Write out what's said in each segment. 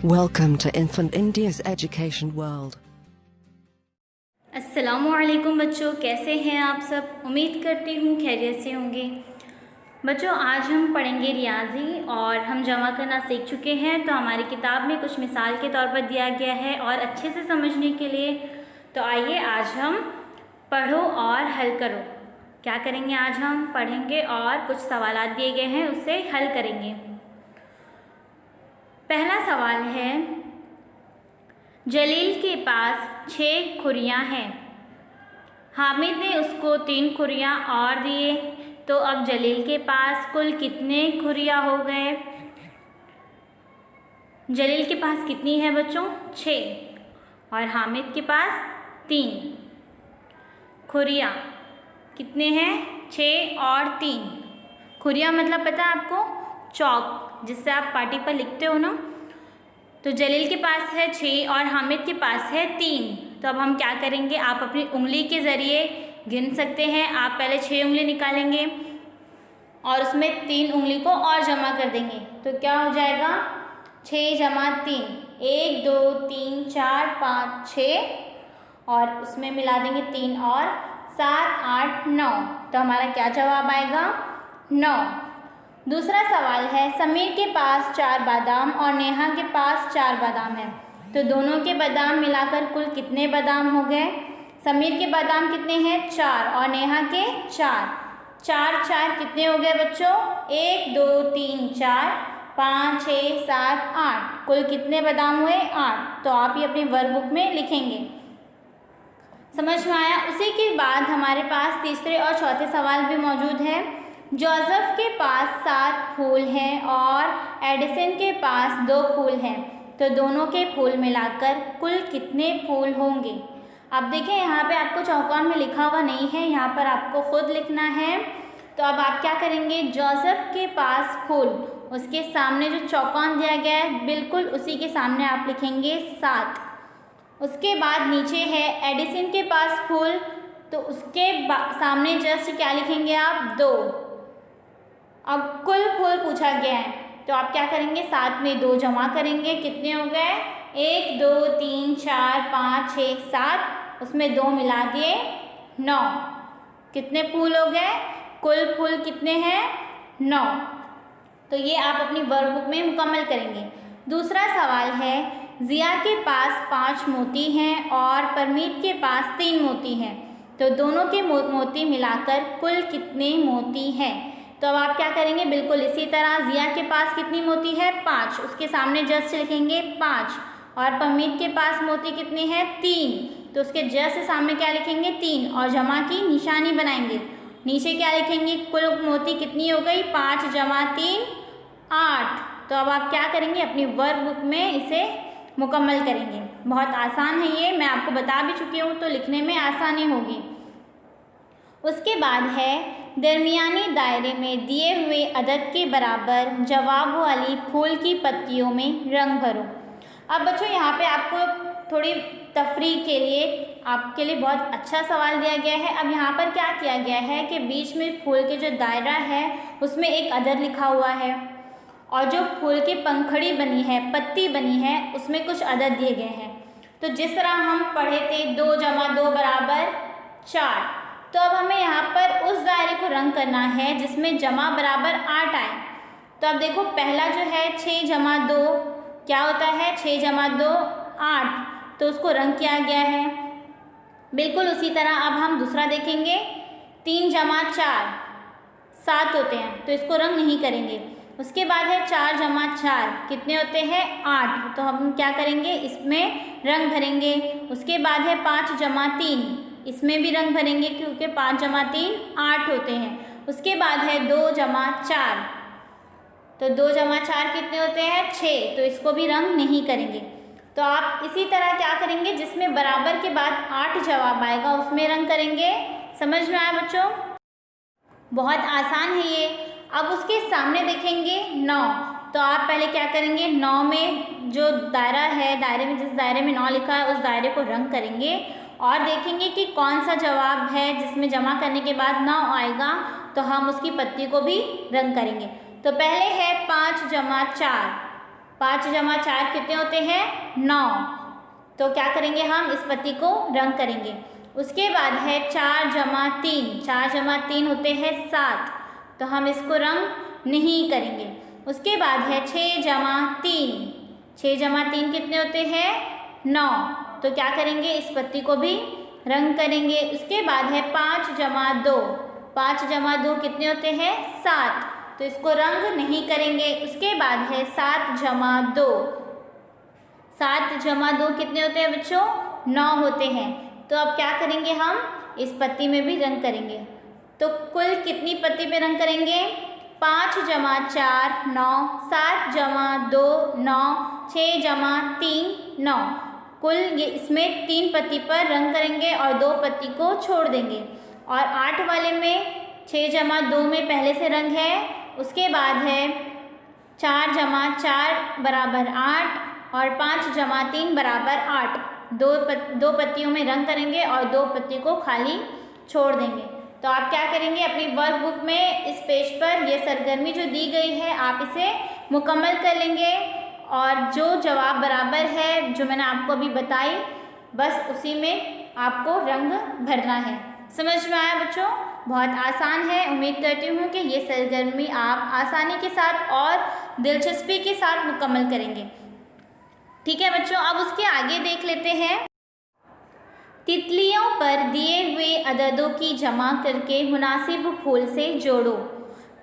Welcome to Infant India's Education World. अस्सलामुअलैकुम बच्चों, कैसे हैं आप सब। उम्मीद करती हूँ खैरियत से होंगे। बच्चों, आज हम पढ़ेंगे रियाजी और हम जमा करना सीख चुके हैं। तो हमारी किताब में कुछ मिसाल के तौर पर दिया गया है और अच्छे से समझने के लिए तो आइए आज हम पढ़ो और हल करो क्या करेंगे। आज हम पढ़ेंगे और कुछ सवालात दिए गए हैं उससे हल करेंगे। पहला सवाल है, जलील के पास 6 खुरियाँ हैं। हामिद ने उसको 3 खुरियाँ और दिए, तो अब जलील के पास कुल कितने खुरियाँ हो गए। जलील के पास कितनी है बच्चों? 6 और हामिद के पास 3 खुरियाँ। कितने हैं? 6 और 3। खुरियाँ मतलब पता है आपको? चौक, जिससे आप पार्टी पर लिखते हो ना। तो जलील के पास है 6 और हामिद के पास है 3। तो अब हम क्या करेंगे, आप अपनी उंगली के ज़रिए गिन सकते हैं। आप पहले 6 उंगली निकालेंगे और उसमें 3 उंगली को और जमा कर देंगे। तो क्या हो जाएगा? 6 जमा 3, 1 2 3 4 5 6 और उसमें मिला देंगे 3 और 7 8 9। तो हमारा क्या जवाब आएगा? 9। दूसरा सवाल है, समीर के पास 4 बादाम और नेहा के पास 4 बादाम है। तो दोनों के बादाम मिलाकर कुल कितने बादाम हो गए। समीर के बादाम कितने हैं? 4 और नेहा के 4। 4 4 कितने हो गए बच्चों? 1 2 3 4 5 6 7 8। कुल कितने बादाम हुए? 8। तो आप ये अपनी वर्कबुक में लिखेंगे। समझ में आया? उसी के बाद हमारे पास तीसरे और चौथे सवाल भी मौजूद है। जोसेफ के पास 7 फूल हैं और एडिसन के पास 2 फूल हैं। तो दोनों के फूल मिलाकर कुल कितने फूल होंगे। अब देखें, यहाँ पे आपको चौकोन में लिखा हुआ नहीं है, यहाँ पर आपको खुद लिखना है। तो अब आप क्या करेंगे, जोसेफ के पास फूल, उसके सामने जो चौकोन दिया गया है बिल्कुल उसी के सामने आप लिखेंगे 7। उसके बाद नीचे है एडिसन के पास फूल, तो उसके सामने जस्ट क्या लिखेंगे आप? 2। अब कुल फूल पूछा गया है, तो आप क्या करेंगे, 7 में 2 जमा करेंगे। कितने हो गए? 1 2 3 4 5 6 7, उसमें 2 मिला दिए 9। कितने फूल हो गए? कुल फूल कितने हैं? 9। तो ये आप अपनी वर्कबुक में मुकम्मल करेंगे। दूसरा सवाल है, जिया के पास 5 मोती हैं और परमीत के पास 3 मोती हैं। तो दोनों के मोती मिलाकर कुल कितने मोती हैं। तो अब आप क्या करेंगे, बिल्कुल इसी तरह जिया के पास कितनी मोती है? 5, उसके सामने जस्ट लिखेंगे 5। और परमीत के पास मोती कितने हैं? 3, तो उसके जस्ट सामने क्या लिखेंगे? 3 और जमा की निशानी बनाएंगे। नीचे क्या लिखेंगे? कुल मोती कितनी हो गई? 5 जमा 3 8। तो अब आप क्या करेंगे, अपनी वर्कबुक में इसे मुकम्मल करेंगे। बहुत आसान है ये, मैं आपको बता भी चुकी हूँ, तो लिखने में आसानी होगी। उसके बाद है, दरमियानी दायरे में दिए हुए अदद के बराबर जवाब वाली फूल की पत्तियों में रंग भरो। अब बच्चों, यहाँ पे आपको थोड़ी तफरीक के लिए आपके लिए बहुत अच्छा सवाल दिया गया है। अब यहाँ पर क्या किया गया है कि बीच में फूल के जो दायरा है उसमें एक अदद लिखा हुआ है और जो फूल की पंखड़ी बनी है, पत्ती बनी है, उसमें कुछ अदद दिए गए हैं। तो जिस तरह हम पढ़े थे 2 जमा 2 बराबर 4, तो अब हमें यहाँ पर उस दायरे को रंग करना है जिसमें जमा बराबर 8 आए। तो अब देखो, पहला जो है 6 जमा 2 क्या होता है? 6 जमा 2 8, तो उसको रंग किया गया है। बिल्कुल उसी तरह अब हम दूसरा देखेंगे, 3 जमा 4 7 होते हैं, तो इसको रंग नहीं करेंगे। उसके बाद है 4 जमा 4 कितने होते हैं? 8, तो हम क्या करेंगे, इसमें रंग भरेंगे। उसके बाद है 5 जमा 3, इसमें भी रंग भरेंगे क्योंकि 5 जमा 3 8 होते हैं। उसके बाद है 2 जमा 4, तो 2 जमा 4 कितने होते हैं? 6, तो इसको भी रंग नहीं करेंगे। तो आप इसी तरह क्या करेंगे, जिसमें बराबर के बाद 8 जवाब आएगा उसमें रंग करेंगे। समझ में आया बच्चों? बहुत आसान है ये। अब उसके सामने देखेंगे 9, तो आप पहले क्या करेंगे, 9 में जो दायरा है, दायरे में जिस दायरे में 9 लिखा है उस दायरे को रंग करेंगे और देखेंगे कि कौन सा जवाब है जिसमें जमा करने के बाद 9 आएगा, तो हम उसकी पत्ती को भी रंग करेंगे। तो पहले है 5 जमा 4, 5 जमा 4 कितने होते हैं? 9। तो क्या करेंगे हम? इस पत्ती को रंग करेंगे। उसके बाद है 4 जमा 3, 4 जमा 3 होते हैं 7, तो हम इसको रंग नहीं करेंगे। उसके बाद है 6 जमा 3, 6 जमा 3 कितने होते हैं? 9, तो क्या करेंगे? इस पत्ती को भी रंग करेंगे। उसके बाद है 5 जमा 2, 5 जमा 2 कितने होते हैं? 7, तो इसको रंग नहीं करेंगे। उसके बाद है 7 जमा 2, 7 जमा 2 कितने होते हैं बच्चों? 9 होते हैं। तो अब क्या करेंगे हम? इस पत्ती में भी रंग करेंगे। तो कुल कितनी पत्ती पे रंग करेंगे? 5 जमा 4 9, 7 जमा 2 9, 6 जमा 3 9, कुल ये इसमें 3 पत्ती पर रंग करेंगे और 2 पत्ती को छोड़ देंगे। और 8 वाले में 6 जमा 2 में पहले से रंग है। उसके बाद है 4 जमा 4 बराबर 8 और 5 जमा 3 बराबर 8, दो पत्तियों में रंग करेंगे और 2 पत्ती को खाली छोड़ देंगे। तो आप क्या करेंगे? अपनी वर्कबुक में इस पेज पर ये सरगर्मी जो दी गई है आप इसे मुकम्मल कर लेंगे और जो जवाब बराबर है जो मैंने आपको अभी बताई बस उसी में आपको रंग भरना है। समझ में आया बच्चों? बहुत आसान है। उम्मीद करती हूँ कि ये सरगर्मी आप आसानी के साथ और दिलचस्पी के साथ मुकम्मल करेंगे। ठीक है बच्चों, अब उसके आगे देख लेते हैं। तितलियों पर दिए हुए अददों की जमा करके मुनासिब फूल से जोड़ो।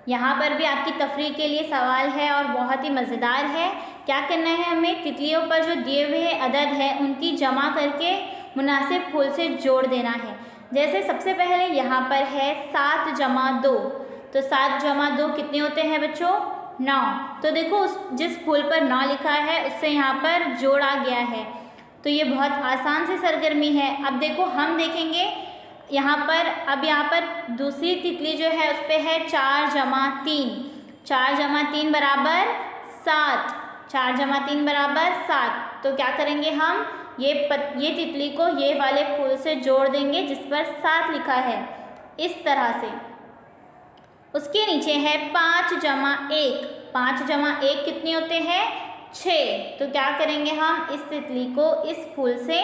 यहाँ पर भी आपकी तफरीह के लिए सवाल है और बहुत ही मज़ेदार है। क्या करना है हमें? तितलियों पर जो दिए हुए अदद है उनकी जमा करके मुनासिब फूल से जोड़ देना है। जैसे सबसे पहले यहाँ पर है 7 जमा 2, तो 7 जमा 2 कितने होते हैं बच्चों? 9। तो देखो उस जिस फूल पर 9 लिखा है उससे यहाँ पर जोड़ा गया है। तो ये बहुत आसान सी सरगर्मी है। अब देखो हम देखेंगे यहाँ पर दूसरी तितली जो है उस पर है 4 जमा 3, 4 जमा 3 बराबर 7, 4 जमा 3 बराबर 7। तो क्या करेंगे हम? ये तितली को ये वाले फूल से जोड़ देंगे जिस पर 7 लिखा है, इस तरह से। उसके नीचे है 5 जमा 1, 5 जमा 1 कितने होते हैं? 6। तो क्या करेंगे हम? इस तितली को इस फूल से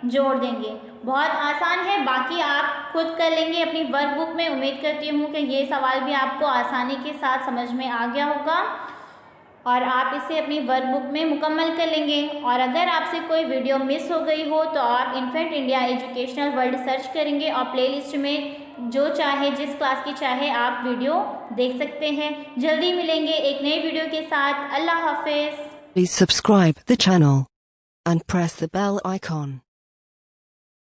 जोड़ देंगे। बहुत आसान है, बाकी आप खुद कर लेंगे अपनी वर्कबुक में। उम्मीद करती हूँ कि ये सवाल भी आपको आसानी के साथ समझ में आ गया होगा और आप इसे अपनी वर्कबुक में मुकम्मल कर लेंगे। और अगर आपसे कोई वीडियो मिस हो गई हो तो आप infant India educational world search करेंगे और प्लेलिस्ट में जो चाहे जिस क्लास की चाहे आप वीडियो देख सकते हैं। जल्दी मिलेंगे एक नई वीडियो के साथ। अल्लाह हाफिज़। Please subscribe the channel and press the bell icon.